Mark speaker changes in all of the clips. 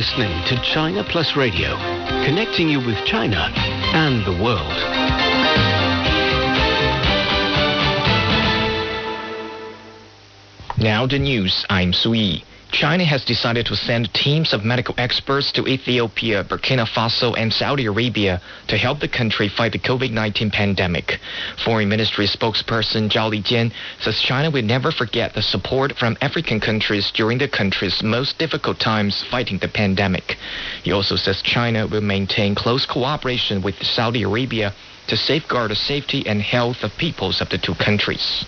Speaker 1: listening to China Plus Radio, connecting you with China and the world.
Speaker 2: Now the news, I'm Sui. China has decided to send teams of medical experts to Ethiopia, Burkina Faso, and Saudi Arabia to help the country fight the COVID-19 pandemic. Foreign Ministry spokesperson Zhao Lijian says China will never forget the support from African countries during the country's most difficult times fighting the pandemic. He also says China will maintain close cooperation with Saudi Arabia to safeguard the safety and health of peoples of the two countries.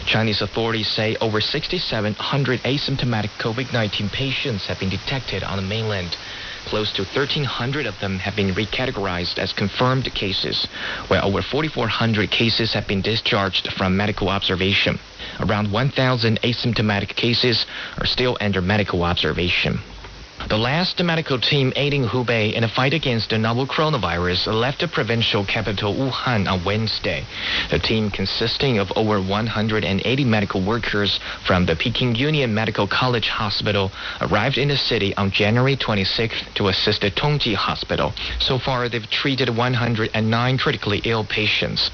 Speaker 2: Chinese authorities say over 6,700 asymptomatic COVID-19 patients have been detected on the mainland. Close to 1,300 of them have been recategorized as confirmed cases, while over 4,400 cases have been discharged from medical observation. Around 1,000 asymptomatic cases are still under medical observation. The last medical team aiding Hubei in a fight against the novel coronavirus left the provincial capital Wuhan on Wednesday. The team, consisting of over 180 medical workers from the Peking Union Medical College Hospital, arrived in the city on January 26th to assist the Tongji Hospital. So far, they've treated 109 critically ill patients.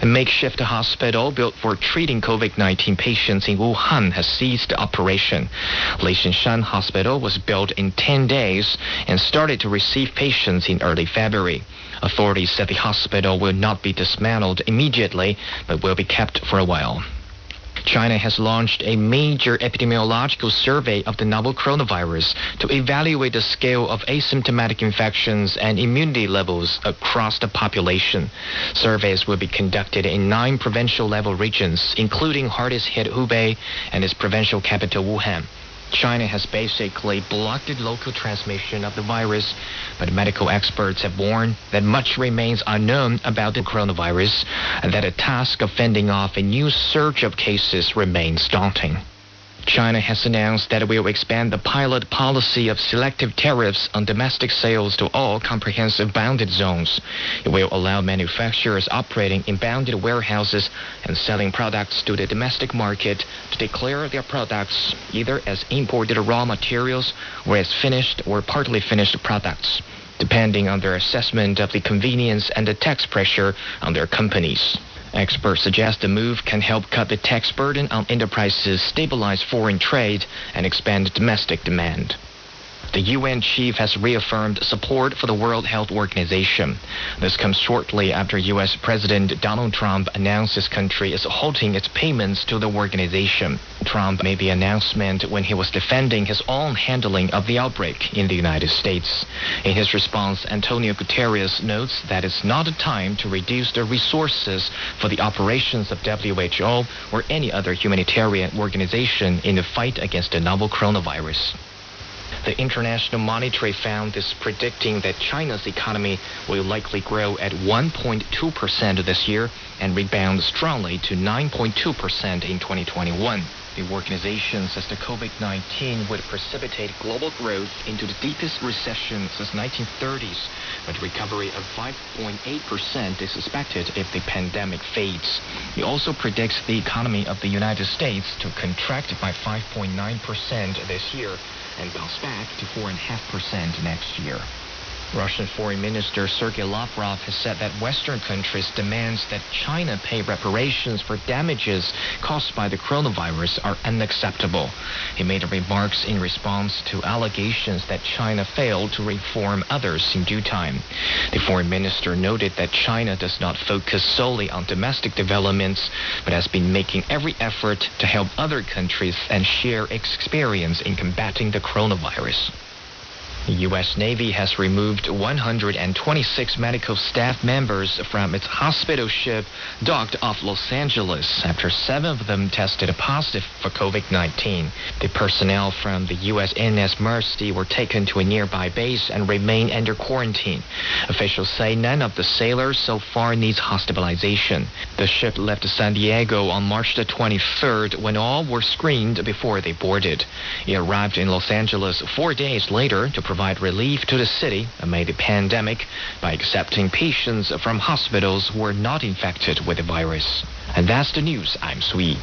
Speaker 2: A makeshift hospital built for treating COVID-19 patients in Wuhan has ceased operation. Leishanshan Hospital was built in 10 days and started to receive patients in early February. Authorities said the hospital will not be dismantled immediately, but will be kept for a while. China has launched a major epidemiological survey of the novel coronavirus to evaluate the scale of asymptomatic infections and immunity levels across the population. Surveys will be conducted in 9 provincial-level regions, including hardest-hit Hubei and its provincial capital Wuhan. China has basically blocked the local transmission of the virus, but medical experts have warned that much remains unknown about the coronavirus and that the task of fending off a new surge of cases remains daunting. China has announced that it will expand the pilot policy of selective tariffs on domestic sales to all comprehensive bounded zones. It will allow manufacturers operating in bounded warehouses and selling products to the domestic market to declare their products either as imported raw materials or as finished or partly finished products, depending on their assessment of the convenience and the tax pressure on their companies. Experts suggest the move can help cut the tax burden on enterprises, stabilize foreign trade, and expand domestic demand. The UN chief has reaffirmed support for the World Health Organization. This comes shortly after U.S. President Donald Trump announced his country is halting its payments to the organization. Trump made the announcement when he was defending his own handling of the outbreak in the United States. In his response, Antonio Guterres notes that it's not a time to reduce the resources for the operations of WHO or any other humanitarian organization in the fight against the novel coronavirus. The International Monetary Fund is predicting that China's economy will likely grow at 1.2% this year and rebound strongly to 9.2% in 2021. The organization says the COVID-19 would precipitate global growth into the deepest recession since 1930s, but recovery of 5.8% is expected if the pandemic fades. It also predicts the economy of the United States to contract by 5.9% this year and bounce back to 4.5% next year. Russian Foreign Minister Sergei Lavrov has said that Western countries' demands that China pay reparations for damages caused by the coronavirus are unacceptable. He made remarks in response to allegations that China failed to reform others in due time. The foreign minister noted that China does not focus solely on domestic developments, but has been making every effort to help other countries and share its experience in combating the coronavirus. The U.S. Navy has removed 126 medical staff members from its hospital ship docked off Los Angeles after 7 of them tested positive for COVID-19. The personnel from the USNS Mercy were taken to a nearby base and remain under quarantine. Officials say none of the sailors so far needs hospitalization. The ship left San Diego on March the 23rd when all were screened before they boarded. It arrived in Los Angeles 4 days later to provide relief to the city amid the pandemic by accepting patients from hospitals who were not infected with the virus. And that's the news. I'm Sui.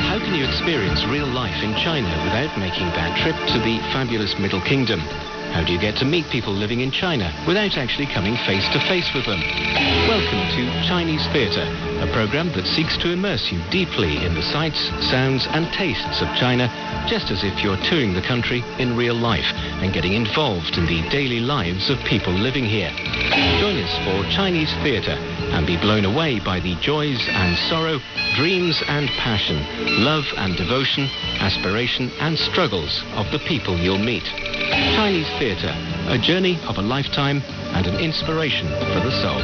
Speaker 1: How can you experience real life in China without making that trip to the fabulous Middle Kingdom? How do you get to meet people living in China without actually coming face to face with them? Welcome to Chinese Theatre, a program that seeks to immerse you deeply in the sights, sounds and tastes of China, just as if you're touring the country in real life and getting involved in the daily lives of people living here. Join us for Chinese Theatre and be blown away by the joys and sorrow, dreams and passion, love and devotion, aspiration and struggles of the people you'll meet. Chinese Theatre, a journey of a lifetime and an inspiration for the soul.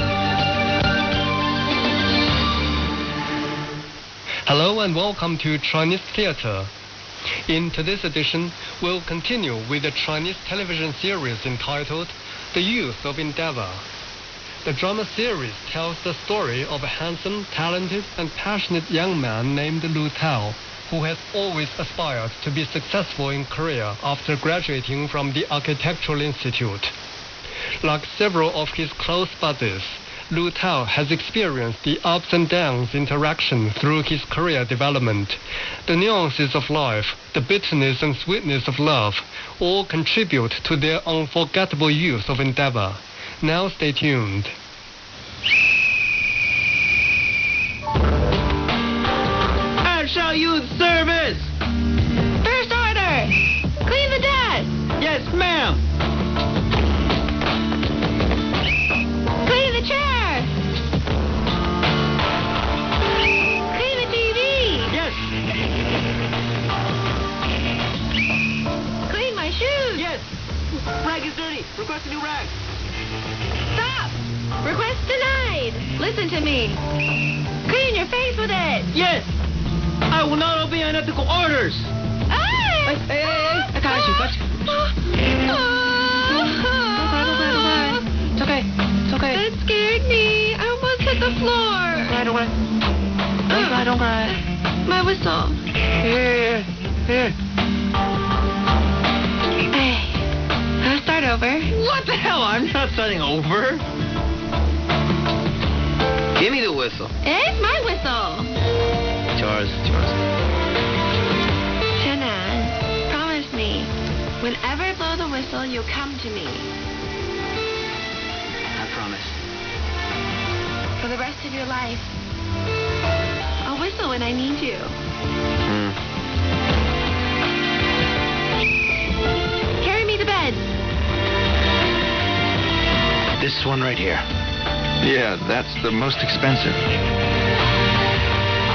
Speaker 3: Hello and welcome to Chinese Theatre. In today's edition, we'll continue with the Chinese television series entitled The Youth of Endeavor. The drama series tells the story of a handsome, talented, and passionate young man named Lu Tao, who has always aspired to be successful in Korea after graduating from the Architectural Institute. Like several of his close buddies, Lu Tao has experienced the ups and downs interaction through his career development. The nuances of life, the bitterness and sweetness of love, all contribute to their unforgettable youth of endeavor. Now stay tuned.
Speaker 4: Shall youth service!
Speaker 5: First order! Clean the desk!
Speaker 4: Yes, ma'am!
Speaker 5: Clean the chair! Clean the TV!
Speaker 4: Yes!
Speaker 5: Clean my shoes!
Speaker 4: Yes! Rag is dirty! Request a new rag!
Speaker 5: Stop! Request denied! Listen to me! Clean your face with it!
Speaker 4: Yes! I will not obey unethical orders!
Speaker 5: Hey!
Speaker 4: Hey! I got you. It's okay. It's okay.
Speaker 5: That scared me. I almost hit the floor.
Speaker 4: Don't cry. Don't cry.
Speaker 5: My whistle.
Speaker 4: Here.
Speaker 5: Hey, I'll start over.
Speaker 4: What the hell? I'm not starting over. Give me the whistle.
Speaker 5: It's my whistle.
Speaker 4: Yours.
Speaker 5: Shannon, promise me, whenever I blow the whistle, you'll come to me.
Speaker 4: I promise.
Speaker 5: For the rest of your life. I'll whistle when I need you. Carry me to bed.
Speaker 1: This one right here.
Speaker 6: Yeah, that's the most expensive.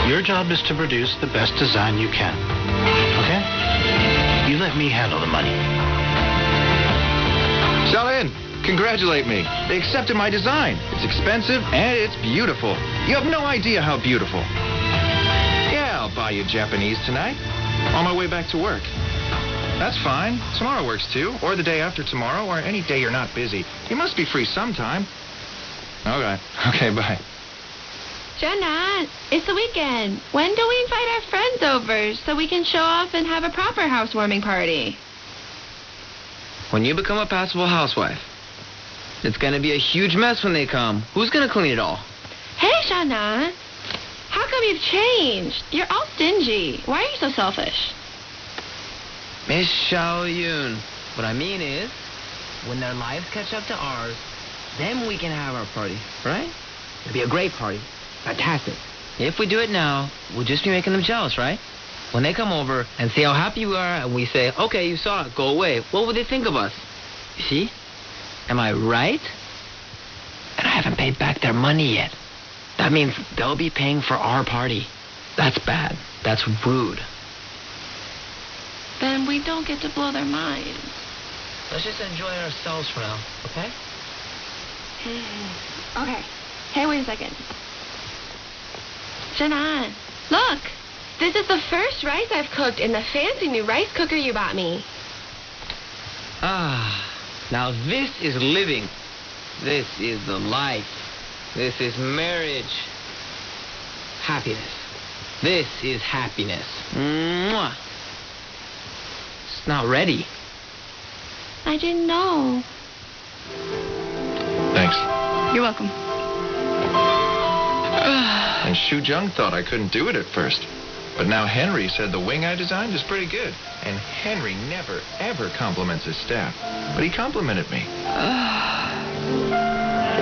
Speaker 1: Your job is to produce the best design you can. Okay? You let me handle the money.
Speaker 6: Xiaolin, congratulate me. They accepted my design. It's expensive and it's beautiful. You have no idea how beautiful. Yeah, I'll buy you Japanese tonight. On my way back to work. That's fine. Tomorrow works too. Or the day after tomorrow, or any day you're not busy. You must be free sometime. Okay, bye.
Speaker 5: Shannon, it's the weekend. When do we invite our friends over so we can show off and have a proper housewarming party?
Speaker 4: When you become a passable housewife, it's going to be a huge mess when they come. Who's going to clean it all?
Speaker 5: Hey, Shannon. How come you've changed? You're all stingy. Why are you so selfish?
Speaker 4: Miss Xiaoyun, what I mean is, when their lives catch up to ours, then we can have our party, right? It'll be a great party. Fantastic. If we do it now, we'll just be making them jealous, right? When they come over and see how happy we are and we say, okay, you saw it, go away, what will they think of us? You see? Am I right? And I haven't paid back their money yet. That means they'll be paying for our party. That's bad. That's rude.
Speaker 5: Then we don't get to blow their minds.
Speaker 4: Let's just enjoy ourselves for now, okay?
Speaker 5: Okay. Hey, wait a second. Shannon, look. This is the first rice I've cooked in the fancy new rice cooker you bought me.
Speaker 4: Ah, now this is living. This is the life. This is marriage. Happiness. This is happiness. Mwah. It's not ready.
Speaker 5: I didn't know.
Speaker 6: Thanks.
Speaker 5: You're welcome.
Speaker 6: And Shu Jung thought I couldn't do it at first. But now Henry said the wing I designed is pretty good. And Henry never, ever compliments his staff. But he complimented me.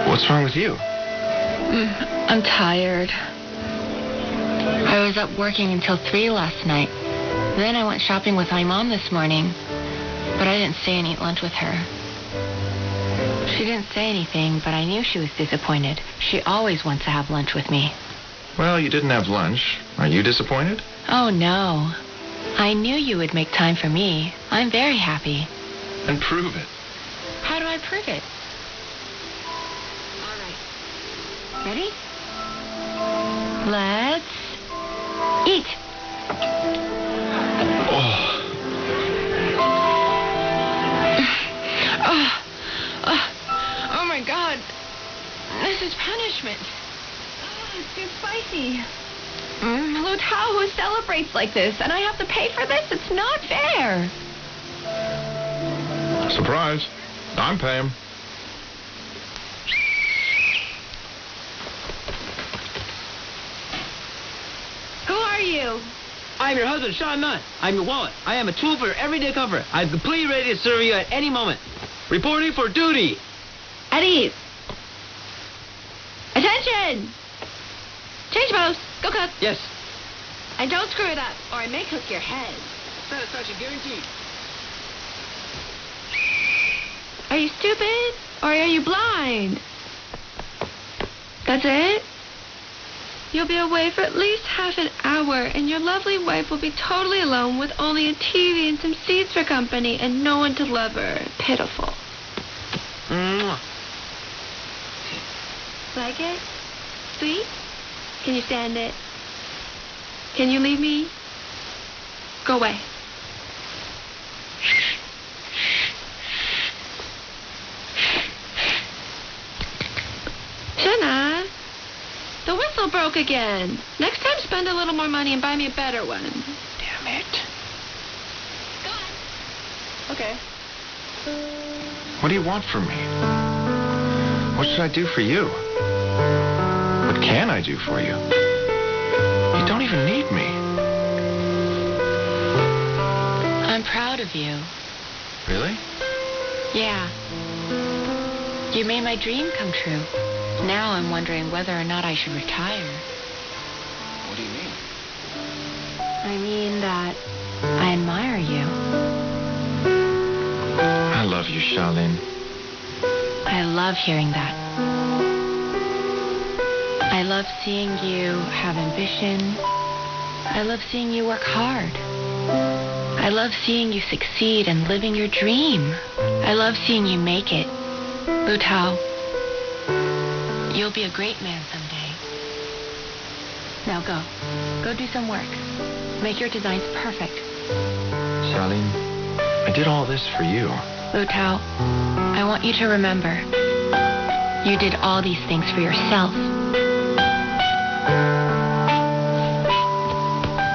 Speaker 6: What's wrong with you?
Speaker 7: I'm tired. I was up working until 3 last night. Then I went shopping with my mom this morning. But I didn't stay and eat lunch with her. She didn't say anything, but I knew she was disappointed. She always wants to have lunch with me.
Speaker 6: Well, you didn't have lunch. Are you disappointed?
Speaker 7: Oh, no. I knew you would make time for me. I'm very happy.
Speaker 6: And prove it.
Speaker 7: How do I prove it? All right. Ready? Let's eat. Oh my God. This is punishment.
Speaker 5: It's too spicy. Lu Tao, who celebrates like this, and I have to pay for this? It's not fair.
Speaker 6: Surprise. I'm paying.
Speaker 5: Who are you?
Speaker 4: I'm your husband, Sean Nunn. I'm your wallet. I am a tool for your everyday comfort. I'm completely ready to serve you at any moment. Reporting for duty.
Speaker 5: At ease. Attention! Change post. Go cook.
Speaker 4: Yes.
Speaker 5: And don't screw it up, or I may cook your head.
Speaker 4: Satisfaction guaranteed.
Speaker 5: Are you stupid, or are you blind? That's it? You'll be away for at least half an hour, and your lovely wife will be totally alone with only a TV and some seeds for company and no one to love her. Pitiful.
Speaker 4: Mwah.
Speaker 5: Like it? Sweet? Can you stand it? Can you leave me? Go away. Jenna, the whistle broke again. Next time, spend a little more money and buy me a better one.
Speaker 2: Damn it.
Speaker 5: Go on.
Speaker 4: Okay.
Speaker 6: What do you want from me? What should I do for you? What can I do for you? You don't even need me.
Speaker 7: I'm proud of you.
Speaker 6: Really?
Speaker 7: Yeah. You made my dream come true. Now I'm wondering whether or not I should retire.
Speaker 6: What do you mean?
Speaker 7: I mean that I admire you.
Speaker 6: I love you, Charlene.
Speaker 7: I love hearing that. I love seeing you have ambition. I love seeing you work hard. I love seeing you succeed and living your dream. I love seeing you make it. Lu Tao, you'll be a great man someday. Now go. Go do some work. Make your designs perfect.
Speaker 6: Charlene, I did all this for you.
Speaker 7: Lu Tao, I want you to remember, you did all these things for yourself.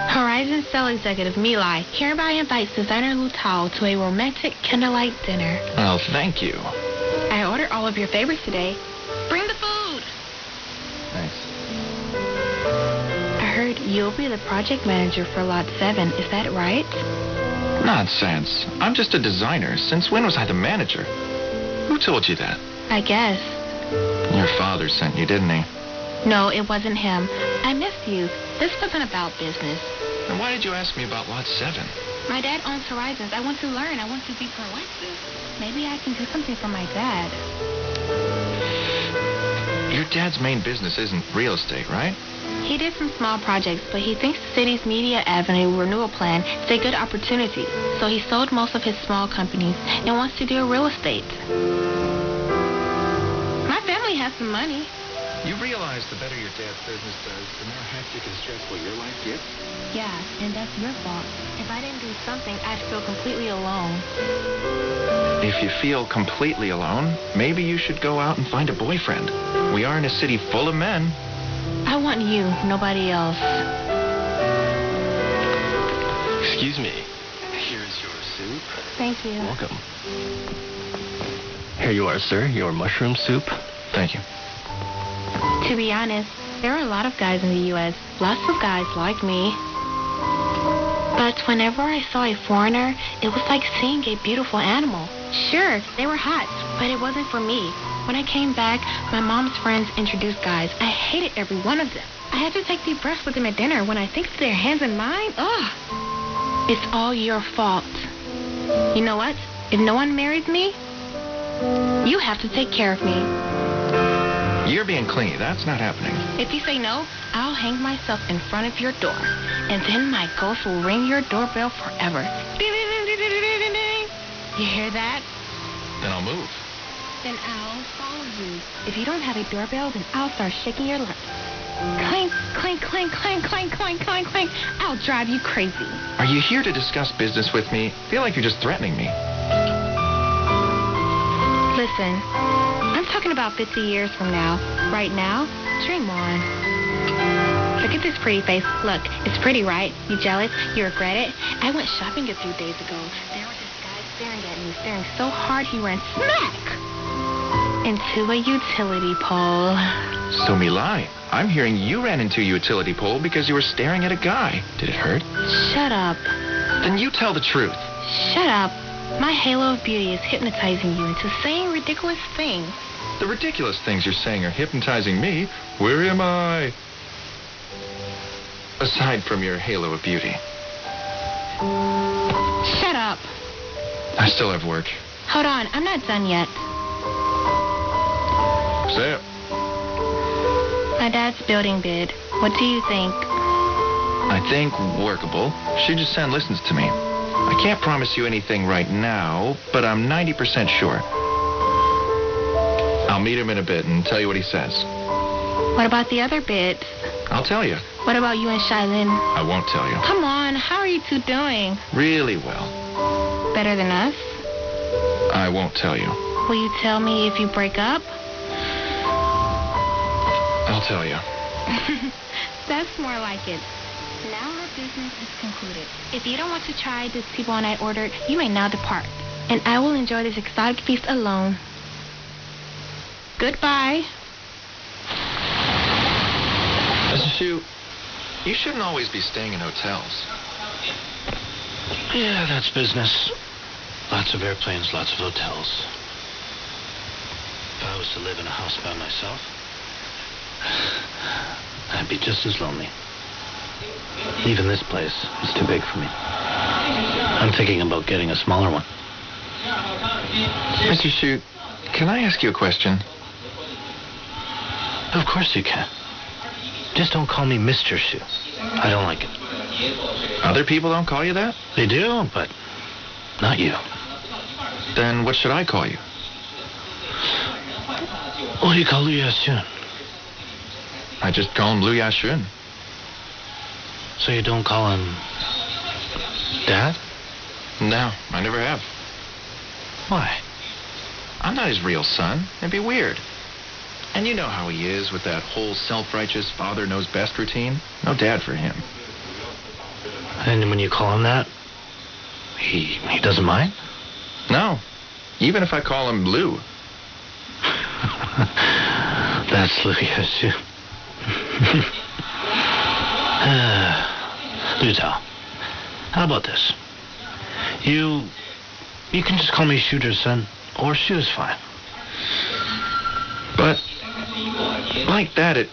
Speaker 8: Horizon Cell Executive Mi Lai hereby invites designer Lu Tao to a romantic candlelight dinner.
Speaker 6: Oh, thank you.
Speaker 8: I ordered all of your favorites today. Bring the food!
Speaker 6: Thanks.
Speaker 8: I heard you'll be the project manager for Lot 7. Is that right?
Speaker 6: Nonsense. I'm just a designer. Since when was I the manager? Who told you that?
Speaker 8: I guess.
Speaker 6: Your father sent you, didn't he?
Speaker 8: No, it wasn't him. I miss you. This wasn't about business.
Speaker 6: And why did you ask me about Lot 7?
Speaker 8: My dad owns Horizons. I want to learn. I want to be proactive. Maybe I can do something for my dad.
Speaker 6: Your dad's main business isn't real estate, right?
Speaker 8: He did some small projects, but he thinks the city's Media Avenue renewal plan is a good opportunity. So he sold most of his small companies and wants to do real estate. My family has some money.
Speaker 6: You realize the better your dad's business does, the more hectic and stressful your life gets?
Speaker 8: Yeah, and that's your fault. If I didn't do something, I'd feel completely alone.
Speaker 6: If you feel completely alone, maybe you should go out and find a boyfriend. We are in a city full of men.
Speaker 8: I want you, nobody else.
Speaker 9: Excuse me. Here's your soup.
Speaker 8: Thank you.
Speaker 9: Welcome. Here you are, sir. Your mushroom soup.
Speaker 6: Thank you.
Speaker 8: To be honest, there are a lot of guys in the U.S. Lots of guys like me. But whenever I saw a foreigner, it was like seeing a beautiful animal. Sure, they were hot, but it wasn't for me. When I came back, my mom's friends introduced guys. I hated every one of them. I had to take deep breaths with them at dinner. When I think of their hands in mine, ugh. It's all your fault. You know what? If no one marries me, you have to take care of me.
Speaker 6: You're being clingy. That's not happening.
Speaker 8: If you say no, I'll hang myself in front of your door, and then my ghost will ring your doorbell forever. Ding, ding, ding, ding, ding, ding, ding, ding. You hear that?
Speaker 6: Then I'll move.
Speaker 8: Then I'll follow you. If you don't have a doorbell, then I'll start shaking your lips. Clink, clink, clink, clink, clink, clink, clink, clink. I'll drive you crazy.
Speaker 6: Are you here to discuss business with me? I feel like you're just threatening me.
Speaker 8: Listen, I'm talking about 50 years from now. Right now, dream on. Look at this pretty face. Look, it's pretty, right? You jealous? You regret it? I went shopping a few days ago. There was this guy staring at me, staring so hard he ran smack into a utility pole.
Speaker 6: So me lie. I'm hearing you ran into a utility pole because you were staring at a guy. Did it hurt?
Speaker 8: Shut up.
Speaker 6: Then you tell the truth.
Speaker 8: Shut up. My halo of beauty is hypnotizing you into saying ridiculous things.
Speaker 6: The ridiculous things you're saying are hypnotizing me. Where am I? Aside from your halo of beauty.
Speaker 8: Shut up.
Speaker 6: I still have work.
Speaker 8: Hold on, I'm not done yet.
Speaker 6: Say it.
Speaker 8: My dad's building bid. What do you think?
Speaker 6: I think workable. She just listens to me. I can't promise you anything right now, but I'm 90% sure. I'll meet him in a bit and tell you what he says.
Speaker 8: What about the other bids?
Speaker 6: I'll tell you.
Speaker 8: What about you and Shailin?
Speaker 6: I won't tell you.
Speaker 8: Come on, how are you two doing?
Speaker 6: Really well.
Speaker 8: Better than us?
Speaker 6: I won't tell you.
Speaker 8: Will you tell me if you break up?
Speaker 6: I'll tell you.
Speaker 8: That's more like it. Now our business is concluded. If you don't want to try this T-bone I ordered, you may now depart. And I will enjoy this exotic feast alone. Goodbye.
Speaker 6: Mr. Shu, you shouldn't always be staying in hotels.
Speaker 9: Yeah, that's business. Lots of airplanes, lots of hotels. If I was to live in a house by myself, I'd be just as lonely. Even this place is too big for me. I'm thinking about getting a smaller one.
Speaker 6: Mr. Shu, can I ask you a question?
Speaker 9: Of course you can. Just don't call me Mr. Shu. I don't like it.
Speaker 6: Other people don't call you that?
Speaker 9: They do, but not you.
Speaker 6: Then what should I call you?
Speaker 9: What do you call Liu Yashun?
Speaker 6: I just call him Liu Yashun.
Speaker 9: So you don't call him Dad?
Speaker 6: No, I never have.
Speaker 9: Why?
Speaker 6: I'm not his real son. It'd be weird. And you know how he is with that whole self-righteous father knows best routine. No dad for him.
Speaker 9: And when you call him that, he doesn't mind?
Speaker 6: No. Even if I call him Lou.
Speaker 9: That's Liu Yashun. Liu Tao, how about this? You can just call me Shooter's son, or Shu is fine.
Speaker 6: But like that, it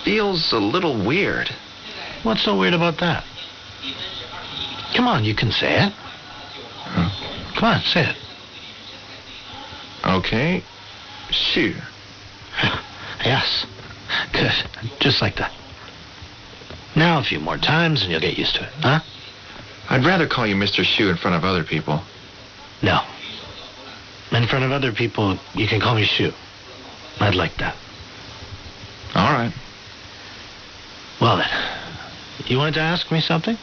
Speaker 6: feels a little weird.
Speaker 9: What's so weird about that? Come on, you can say it. Come on, say it.
Speaker 6: Okay. Shu.
Speaker 9: Yes. Good. Just like that. Now a few more times and you'll get used to it, huh?
Speaker 6: I'd rather call you Mr. Shu in front of other people.
Speaker 9: No. In front of other people, you can call me Shu. I'd like that.
Speaker 6: All right.
Speaker 9: Well then, you wanted to ask me something?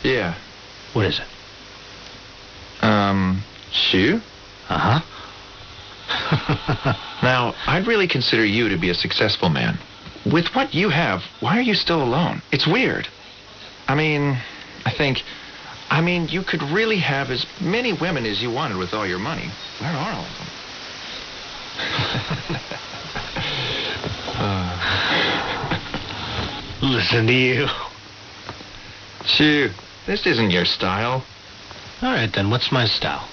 Speaker 6: Yeah.
Speaker 9: What is it?
Speaker 6: Shu?
Speaker 9: Uh-huh.
Speaker 6: Now, I'd really consider you to be a successful man. With what you have, why are you still alone? It's weird. I mean, you could really have as many women as you wanted with all your money. Where are all of them?
Speaker 9: Listen to you.
Speaker 6: Shu, This isn't your style.
Speaker 9: All right, then, what's my style?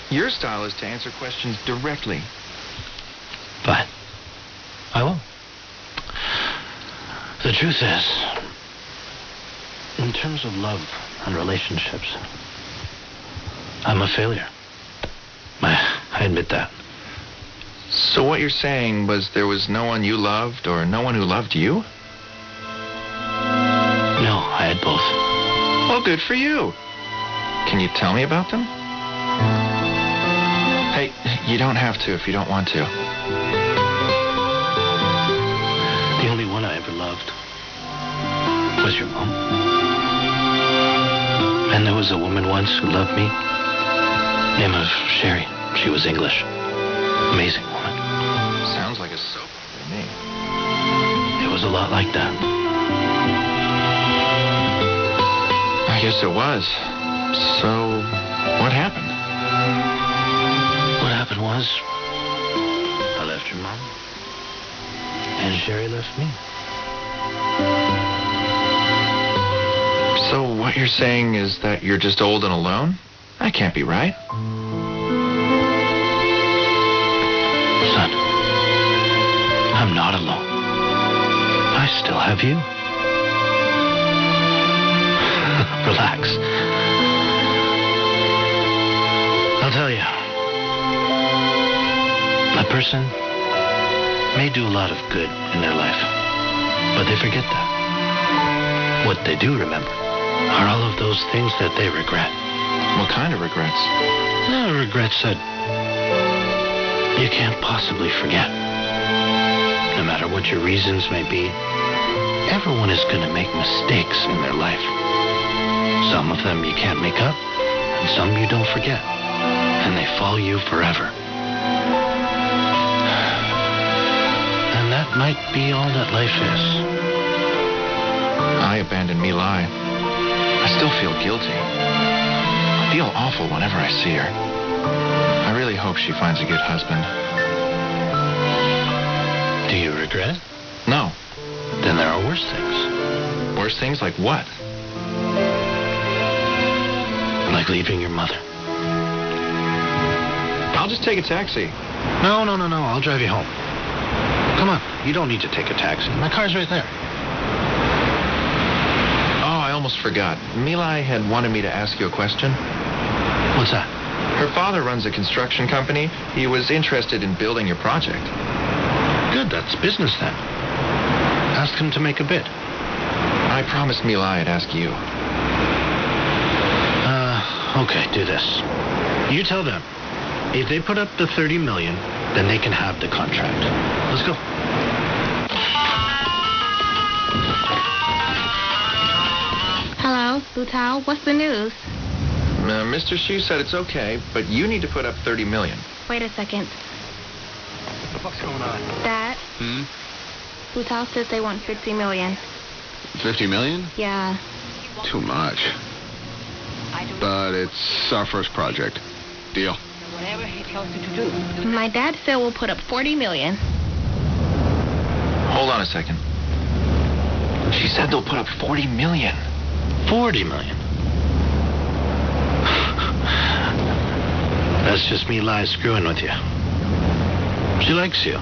Speaker 6: Your style is to answer questions directly.
Speaker 9: Fine. I will. The truth is, in terms of love and relationships, I'm a failure. I admit that.
Speaker 6: So what you're saying was there was no one you loved or no one who loved you?
Speaker 9: No, I had both.
Speaker 6: Well, good for you. Can you tell me about them? Hey, you don't have to if you don't want to.
Speaker 9: The only one I ever loved was your mom. And there was a woman once who loved me. Name of Sherry. She was English. Amazing woman.
Speaker 6: Sounds like a soap to me.
Speaker 9: It was a lot like that.
Speaker 6: I guess it was. So, what happened?
Speaker 9: What happened was, I left your mom, and Sherry left me.
Speaker 6: So what you're saying is that you're just old and alone? That can't be right.
Speaker 9: Son, I'm not alone. I still have you. Relax. I'll tell you. A person may do a lot of good in their life, but they forget that. What they do remember are all of those things that they regret.
Speaker 6: What kind of regrets?
Speaker 9: Regrets that you can't possibly forget. No matter what your reasons may be, everyone is going to make mistakes in their life. Some of them you can't make up, and some you don't forget. And they follow you forever. And that might be all that life is.
Speaker 6: I abandoned My Lai. I still feel guilty. I feel awful whenever I see her. I really hope she finds a good husband.
Speaker 9: Do you regret it?
Speaker 6: No.
Speaker 9: Then there are worse things.
Speaker 6: Worse things like what?
Speaker 9: Like leaving your mother.
Speaker 6: I'll just take a taxi.
Speaker 9: No. I'll drive you home. Come on. You don't need to take a taxi. My car's right there.
Speaker 6: Oh, I almost forgot. My Lai had wanted me to ask you a question.
Speaker 9: What's that?
Speaker 6: Her father runs a construction company. He was interested in building your project.
Speaker 9: Good. That's business then. Ask him to make a bid.
Speaker 6: I promised My Lai I'd ask you.
Speaker 9: Okay, do this. You tell them. If they put up the $30 million, then they can have the contract. Let's go.
Speaker 8: Hello, Butao. What's the news?
Speaker 6: Mr. Xu said it's okay, but you need to put up $30 million.
Speaker 8: Wait a second.
Speaker 3: What the fuck's going on?
Speaker 8: Dad, Butao says they want $50 million.
Speaker 10: 50 million?
Speaker 8: Yeah.
Speaker 10: Too much. But it's our first project. Deal.
Speaker 11: Whatever he tells you to do.
Speaker 8: My dad said we'll put up $40 million.
Speaker 6: Hold on a second. She said they'll put up $40 million.
Speaker 9: $40 million. That's just Me Lai screwing with you. She likes you.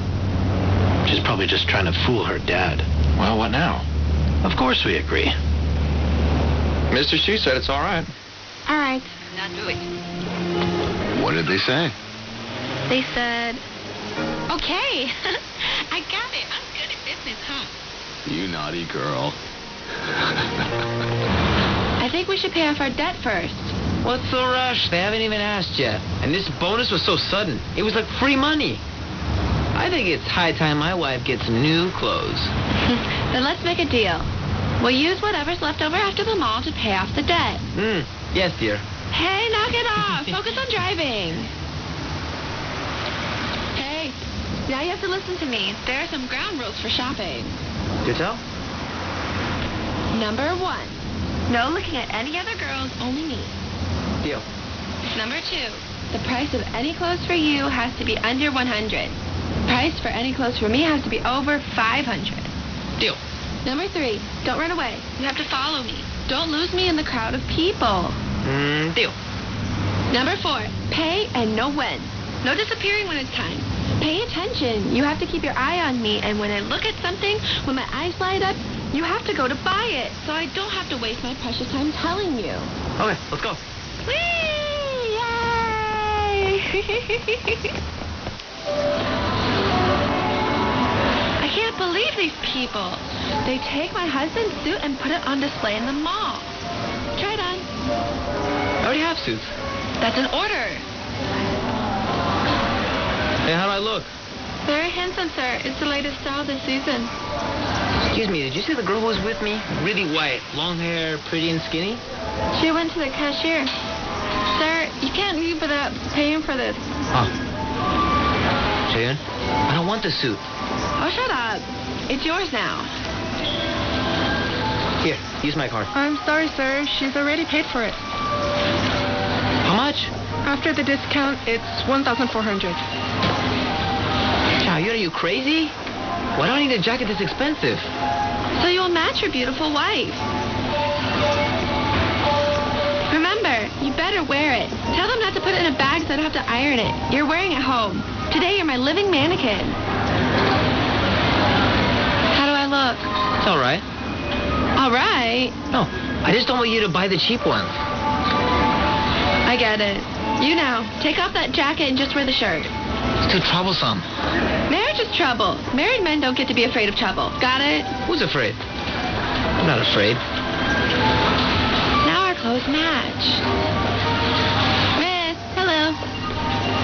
Speaker 9: She's probably just trying to fool her dad.
Speaker 6: Well, what now?
Speaker 9: Of course we agree.
Speaker 6: Mr. Xu said it's all right.
Speaker 8: All right.
Speaker 11: Now do it.
Speaker 10: What did they say?
Speaker 8: They said, okay. I got it. I'm good at business, huh?
Speaker 10: You naughty girl.
Speaker 5: I think we should pay off our debt first.
Speaker 4: What's the rush? They haven't even asked yet. And this bonus was so sudden. It was like free money. I think it's high time my wife gets new clothes.
Speaker 5: Then let's make a deal. We'll use whatever's left over after the mall to pay off the debt.
Speaker 4: Yes, dear.
Speaker 5: Hey, knock it off. Focus on driving. Hey, now you have to listen to me. There are some ground rules for shopping.
Speaker 4: Do tell?
Speaker 5: Number 1, no looking at any other girls, only me.
Speaker 4: Deal.
Speaker 5: Number 2, the price of any clothes for you has to be under 100. The price for any clothes for me has to be over 500.
Speaker 4: Deal.
Speaker 5: Number 3, don't run away. You have to follow me. Don't lose me in the crowd of people.
Speaker 4: Deal.
Speaker 5: Number 4, pay and know when. No disappearing when it's time. Pay attention. You have to keep your eye on me, and when I look at something, when my eyes light up, you have to go to buy it, so I don't have to waste my precious time telling you.
Speaker 4: Okay, let's go.
Speaker 5: Whee! Yay! I can't believe these people. They take my husband's suit and put it on display in the mall. Try it on.
Speaker 4: I already have suits.
Speaker 5: That's an order.
Speaker 4: Hey, how do I look?
Speaker 5: Very handsome, sir. It's the latest style this season.
Speaker 4: Excuse me, did you see the girl who was with me? Really white, long hair, pretty and skinny?
Speaker 5: She went to the cashier. Sir, you can't leave without paying for this.
Speaker 4: Oh. Cheyenne, I don't want the suit.
Speaker 5: Oh, shut up. It's yours now.
Speaker 4: Here, use my card.
Speaker 8: I'm sorry, sir. She's already paid for it.
Speaker 4: How much?
Speaker 8: After the discount, it's 1,400.
Speaker 4: Chow, are you crazy? Why do I need a jacket this expensive?
Speaker 5: So you'll match your beautiful wife. Remember, you better wear it. Tell them not to put it in a bag so I don't have to iron it. You're wearing it home. Today you're my living mannequin. How do I look?
Speaker 4: It's all right.
Speaker 5: All right.
Speaker 4: No, I just don't want you to buy the cheap ones.
Speaker 5: I get it. You now, take off that jacket and just wear the shirt.
Speaker 4: It's too troublesome.
Speaker 5: Marriage is trouble. Married men don't get to be afraid of trouble. Got it?
Speaker 4: Who's afraid? I'm not afraid.
Speaker 5: Now our clothes match. Miss, hello.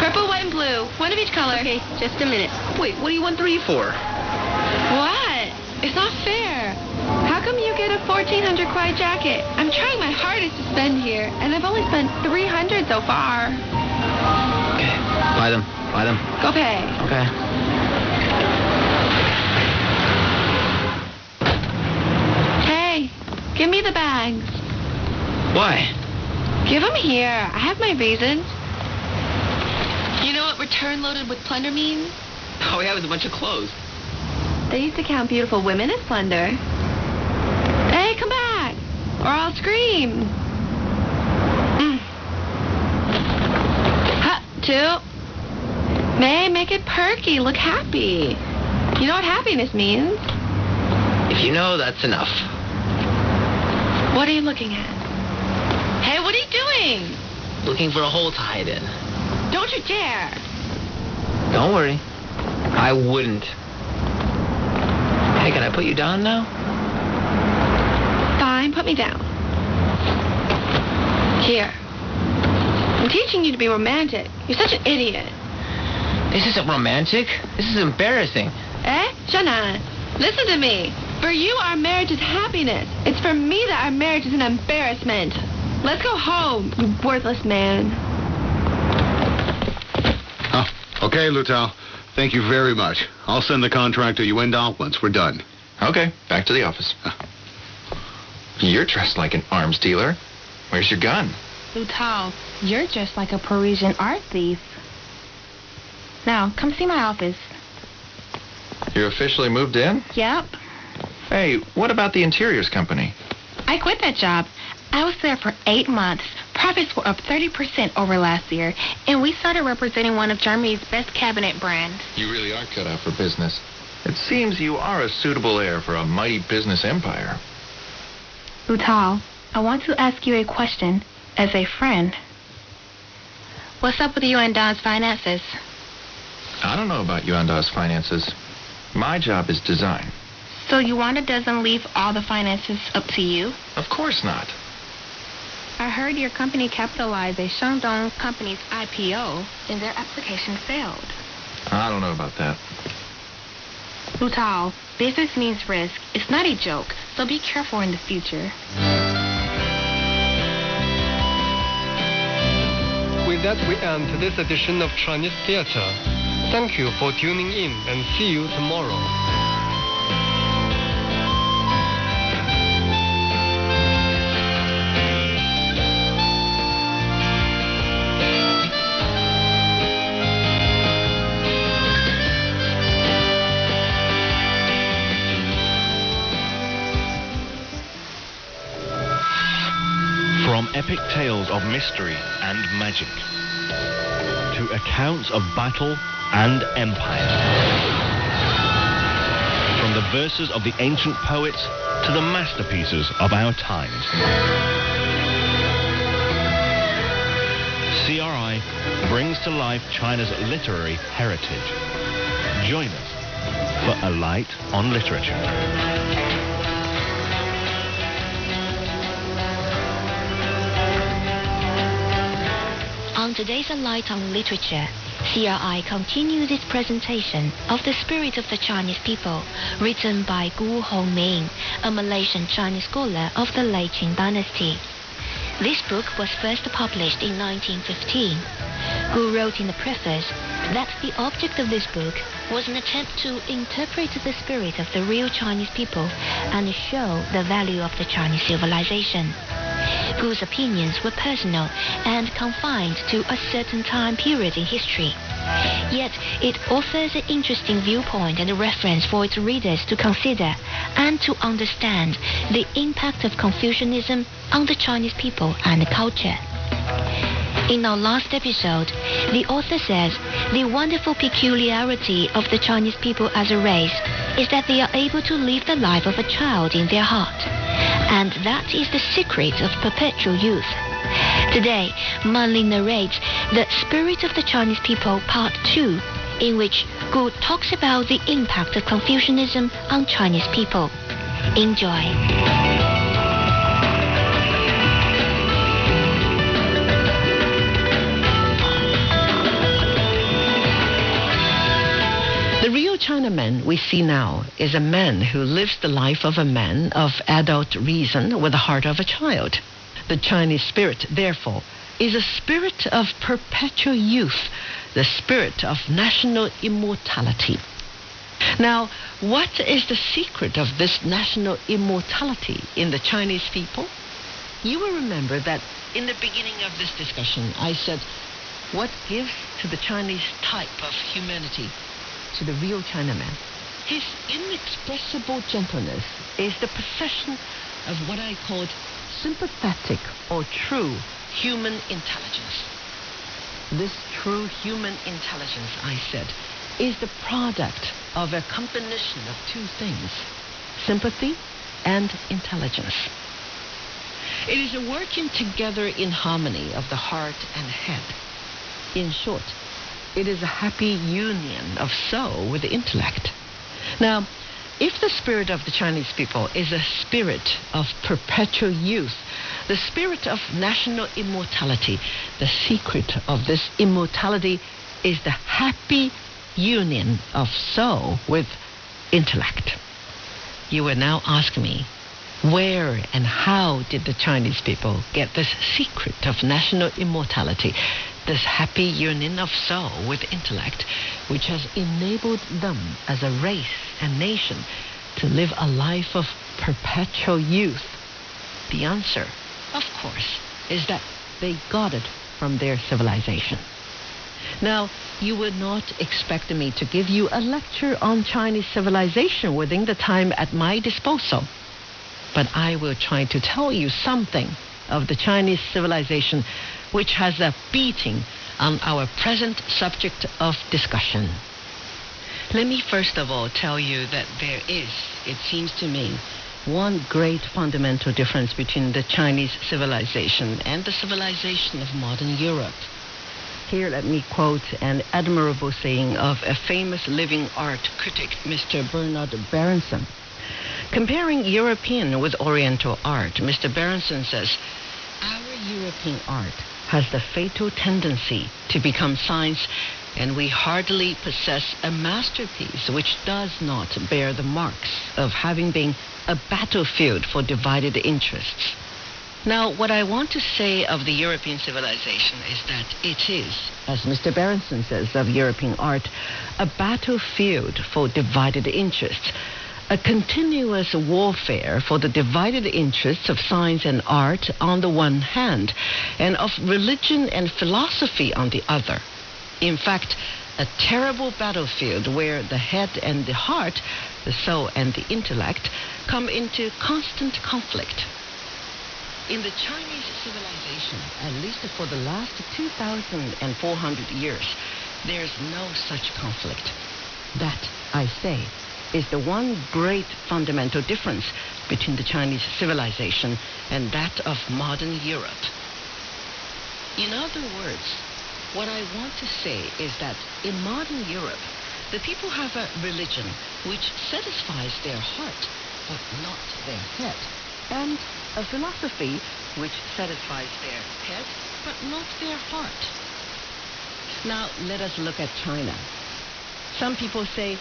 Speaker 5: Purple, white, and blue. One of each color.
Speaker 4: Okay, just a minute. Wait, what do you want 3 for?
Speaker 5: What? It's not fair. How come you get a 1,400 kwai jacket? I'm trying my hardest to spend here, and I've only spent 300 so far.
Speaker 4: Okay, buy them. Buy them.
Speaker 5: Go pay.
Speaker 4: Okay.
Speaker 5: Hey, give me the bags.
Speaker 4: Why?
Speaker 5: Give them here. I have my reasons. You know what return loaded with plunder means?
Speaker 4: All we have is a bunch of clothes.
Speaker 5: They used to count beautiful women as plunder. Hey, come back, or I'll scream. Hut, 2. May, make it perky. Look happy. You know what happiness means?
Speaker 4: If you know, that's enough.
Speaker 5: What are you looking at? Hey, what are you doing?
Speaker 4: Looking for a hole to hide in.
Speaker 5: Don't you dare.
Speaker 4: Don't worry. I wouldn't. Hey, can I put you down now?
Speaker 5: Fine, put me down. Here. I'm teaching you to be romantic. You're such an idiot.
Speaker 4: This isn't romantic. This is embarrassing.
Speaker 5: Eh? Shanna, listen to me. For you, our marriage is happiness. It's for me that our marriage is an embarrassment. Let's go home, you worthless man.
Speaker 10: Oh, okay, Lutao. Thank you very much. I'll send the contract to Yuendao once we're done.
Speaker 6: Okay, back to the office. You're dressed like an arms dealer. Where's your gun?
Speaker 8: Lu Tao, you're just like a Parisian art thief. Now, come see my office.
Speaker 6: You officially moved in?
Speaker 8: Yep.
Speaker 6: Hey, what about the interiors company?
Speaker 8: I quit that job. I was there for 8 months. Profits were up 30% over last year, and we started representing one of Germany's best cabinet brands.
Speaker 6: You really are cut out for business. It seems you are a suitable heir for a mighty business empire.
Speaker 8: Lu Tao, I want to ask you a question as a friend. What's up with you and Don's finances?
Speaker 6: I don't know about Yuanda's finances. My job is design.
Speaker 8: So Yuanda doesn't leave all the finances up to you?
Speaker 6: Of course not.
Speaker 8: I heard your company capitalized a Shandong company's IPO and their application failed.
Speaker 6: I don't know about that.
Speaker 8: Lu Tao, business means risk. It's not a joke, so be careful in the future.
Speaker 3: With that, we end this edition of Chinese Theater. Thank you for tuning in and see you tomorrow.
Speaker 12: from epic tales of mystery and magic to accounts of battle and empire. From the verses of the ancient poets to the masterpieces of our times. CRI brings to life China's literary heritage. Join us for A Light on Literature.
Speaker 13: On today's A Light on Literature, CRI continues its presentation of The Spirit of the Chinese People, written by Gu Hongming, a Malaysian Chinese scholar of the late Qing dynasty. This book was first published in 1915. Gu wrote in the preface that the object of this book was an attempt to interpret the spirit of the real Chinese people and show the value of the Chinese civilization. Gu's opinions were personal and confined to a certain time period in history. Yet it offers an interesting viewpoint and a reference for its readers to consider and to understand the impact of Confucianism on the Chinese people and culture. In our last episode, the author says the wonderful peculiarity of the Chinese people as a race is that they are able to live the life of a child in their heart. And that is the secret of perpetual youth. Today, Manli narrates The Spirit of the Chinese People Part 2, in which Gu talks about the impact of Confucianism on Chinese people. Enjoy.
Speaker 14: The real Chinaman we see now is a man who lives the life of a man of adult reason with the heart of a child. The Chinese spirit, therefore, is a spirit of perpetual youth, the spirit of national immortality. Now, what is the secret of this national immortality in the Chinese people? You will remember that in the beginning of this discussion, I said, what gives to the Chinese type of humanity to the real Chinaman? His inexpressible gentleness is the possession of what I called sympathetic or true human intelligence. This true human intelligence, I said, is the product of a combination of two things, sympathy and intelligence. It is a working together in harmony of the heart and head. In short, it is a happy union of soul with the intellect. Now, if the spirit of the Chinese people is a spirit of perpetual youth, the spirit of national immortality, the secret of this immortality is the happy union of soul with intellect. You will now ask me, where and how did the Chinese people get this secret of national immortality, this happy union of soul with intellect, which has enabled them as a race and nation to live a life of perpetual youth? The answer, of course, is that they got it from their civilization. Now, you would not expect me to give you a lecture on Chinese civilization within the time at my disposal, but I will try to tell you something of the Chinese civilization which has a beating on our present subject of discussion. Let me first of all tell you that there is, it seems to me, one great fundamental difference between the Chinese civilization and the civilization of modern Europe. Here let me quote an admirable saying of a famous living art critic, Mr. Bernard Berenson. Comparing European with Oriental art, Mr. Berenson says, our European art has the fatal tendency to become science, and we hardly possess a masterpiece which does not bear the marks of having been a battlefield for divided interests. Now, what I want to say of the European civilization is that it is, as Mr. Berenson says of European art, a battlefield for divided interests, a continuous warfare for the divided interests of science and art on the one hand, and of religion and philosophy on the other. In fact, a terrible battlefield where the head and the heart, the soul and the intellect, come into constant conflict. In the Chinese civilization, at least for the last 2,400 years, there's no such conflict. That, I say, is the one great fundamental difference between the Chinese civilization and that of modern Europe. In other words, what I want to say is that in modern Europe, the people have a religion which satisfies their heart, but not their head, and a philosophy which satisfies their head, but not their heart. Now, let us look at China. Some people say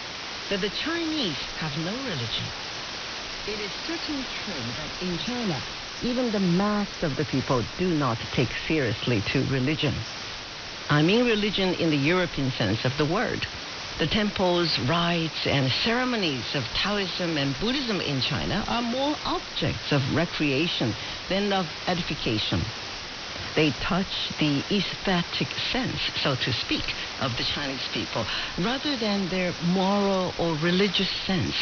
Speaker 14: that the Chinese have no religion. It is certainly true that in China, even the mass of the people do not take seriously to religion. I mean religion in the European sense of the word. The temples, rites, and ceremonies of Taoism and Buddhism in China are more objects of recreation than of edification. They touch the aesthetic sense, so to speak, of the Chinese people, rather than their moral or religious sense.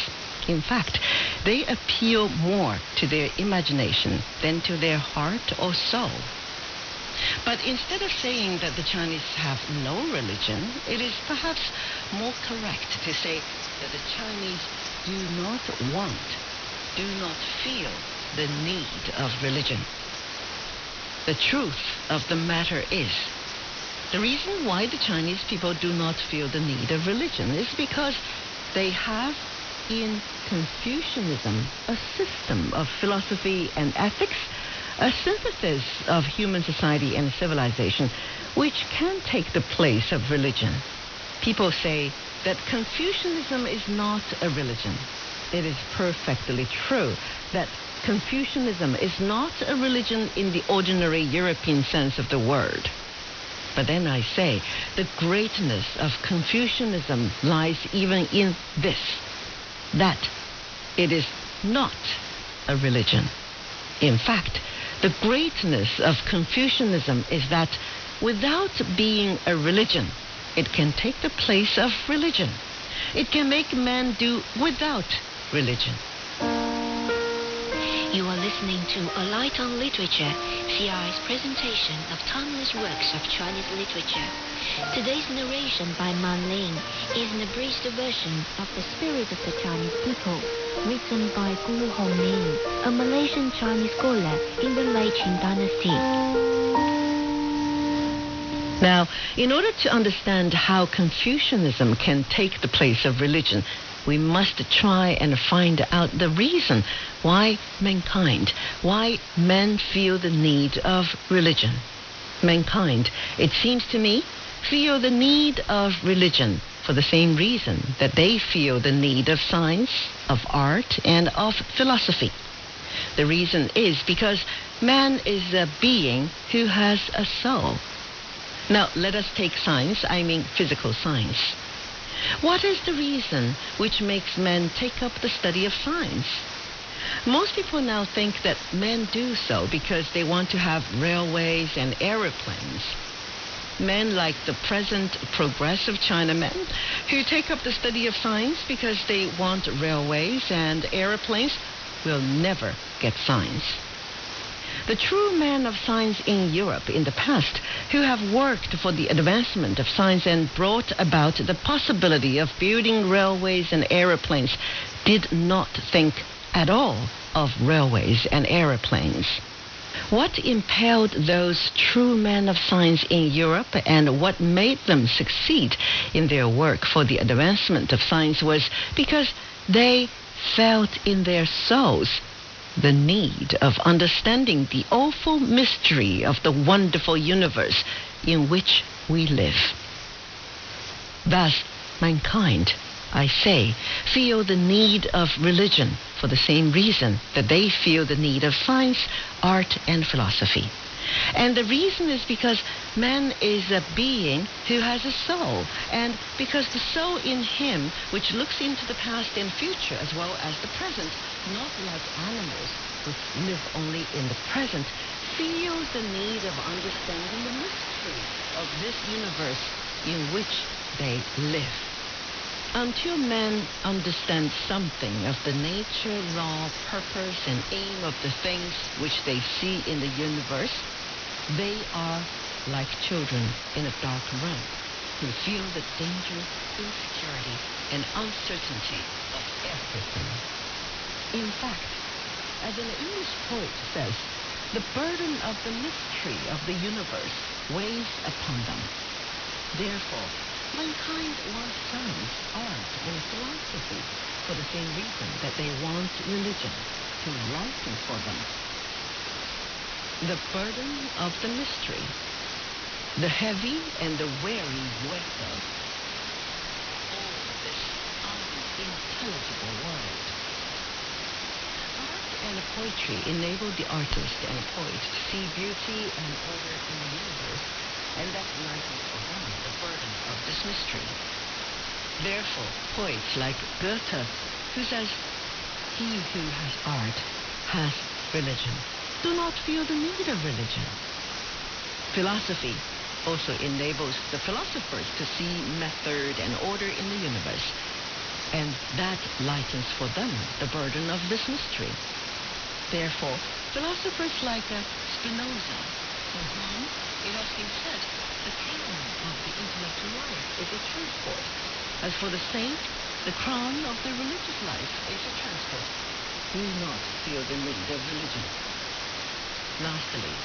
Speaker 14: In fact, they appeal more to their imagination than to their heart or soul. But instead of saying that the Chinese have no religion, it is perhaps more correct to say that the Chinese do not want, do not feel the need of religion. The truth of the matter is, the reason why the Chinese people do not feel the need of religion is because they have in Confucianism a system of philosophy and ethics, a synthesis of human society and civilization, which can take the place of religion. People say that Confucianism is not a religion. It is perfectly true that Confucianism is not a religion in the ordinary European sense of the word. But then I say the greatness of Confucianism lies even in this, that it is not a religion. In fact, the greatness of Confucianism is that without being a religion, it can take the place of religion. It can make man do without religion.
Speaker 13: You are listening to A Light on Literature, CRI's presentation of timeless works of Chinese literature. Today's narration by Man Ling is an abridged version of The Spirit of the Chinese People, written by Gu Hongming, a Malaysian Chinese scholar in the late Qing dynasty.
Speaker 14: Now, in order to understand how Confucianism can take the place of religion, we must try and find out the reason why mankind, why men feel the need of religion. Mankind, it seems to me, feel the need of religion for the same reason that they feel the need of science, of art, and of philosophy. The reason is because man is a being who has a soul. Now, let us take science, I mean physical science. What is the reason which makes men take up the study of science? Most people now think that men do so because they want to have railways and aeroplanes. Men like the present progressive Chinamen who take up the study of science because they want railways and aeroplanes will never get science. The true men of science in Europe in the past who have worked for the advancement of science and brought about the possibility of building railways and aeroplanes did not think at all of railways and aeroplanes. What impelled those true men of science in Europe and what made them succeed in their work for the advancement of science was because they felt in their souls the need of understanding the awful mystery of the wonderful universe in which we live. Thus, mankind, I say, feel the need of religion for the same reason that they feel the need of science, art, and philosophy. And the reason is because man is a being who has a soul, and because the soul in him, which looks into the past and future as well as the present, not like animals which live only in the present, feels the need of understanding the mystery of this universe in which they live. Until men understand something of the nature, law, purpose, and aim of the things which they see in the universe, they are like children in a dark room who feel the danger, insecurity, and uncertainty of everything. In fact, as an English poet says, the burden of the mystery of the universe weighs upon them. Therefore, mankind wants science, art, and philosophy for the same reason that they want religion to lighten for them. The burden of the mystery, the heavy and the weary weight of all this unintelligible world. Art and poetry enable the artist and poet to see beauty and order in the universe, and that lightens for them the burden of this mystery. Therefore, poets like Goethe, who says, "He who has art has religion," do not feel the need of religion. Philosophy also enables the philosophers to see method and order in the universe, and that lightens for them the burden of this mystery. Therefore, philosophers like Spinoza, for whom it has been said the crown of the intellectual life is a transport. As for the saint, the crown of the religious life is a transport. Do not feel the need of religion. Lastly,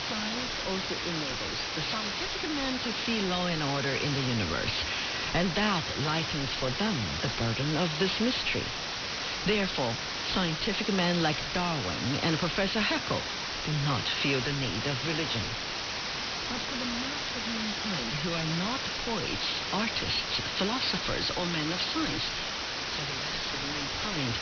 Speaker 14: science also enables the scientific man to see law and order in the universe, and that lightens for them the burden of this mystery. Therefore, scientific men like Darwin and Professor Haeckel do not feel the need of religion. But for the mass of mankind who are not poets, artists, philosophers, or men of science, for the mass of mankind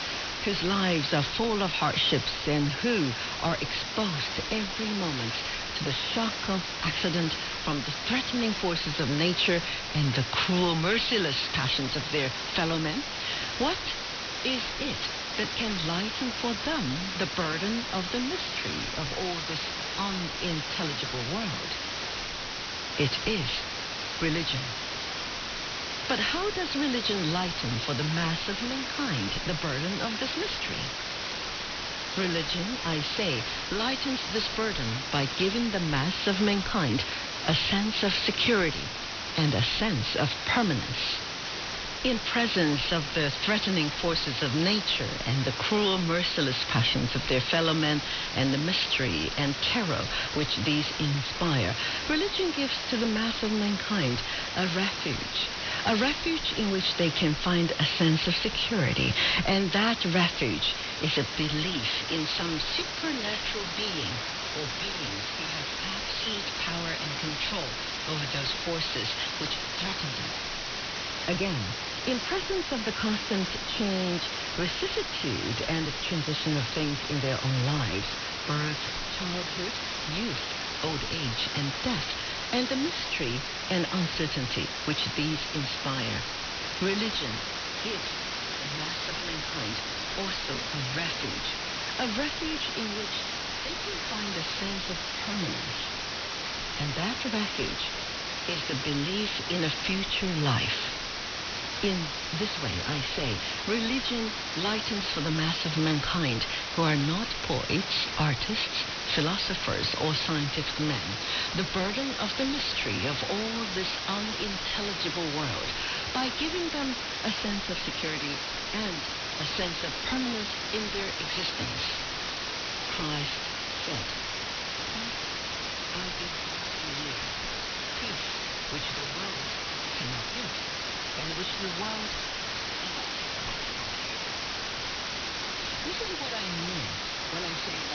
Speaker 14: whose lives are full of hardships and who are exposed every moment to the shock of accident from the threatening forces of nature and the cruel, merciless passions of their fellow men, what is it that can lighten for them the burden of the mystery of all this unintelligible world? It is religion. But how does religion lighten for the mass of mankind the burden of this mystery? Religion, I say, lightens this burden by giving the mass of mankind a sense of security and a sense of permanence. In presence of the threatening forces of nature and the cruel, merciless passions of their fellow men and the mystery and terror which these inspire, religion gives to the mass of mankind a refuge in which they can find a sense of security, and that refuge is a belief in some supernatural being or beings who have absolute power and control over those forces which threaten them. Again, in presence of the constant change, vicissitude, and transition of things in their own lives, birth, childhood, youth, old age, and death, and the mystery and uncertainty which these inspire, religion gives the mass of mankind also a refuge in which they can find a sense of permanence. And that refuge is the belief in a future life. In this way, I say, religion lightens for the mass of mankind who are not poets, artists, philosophers, or scientific men the burden of the mystery of all this unintelligible world by giving them a sense of security and a sense of permanence in their existence. Christ said, "I give to you peace which the world cannot give, and which the world cannot give." This is what I mean when I say that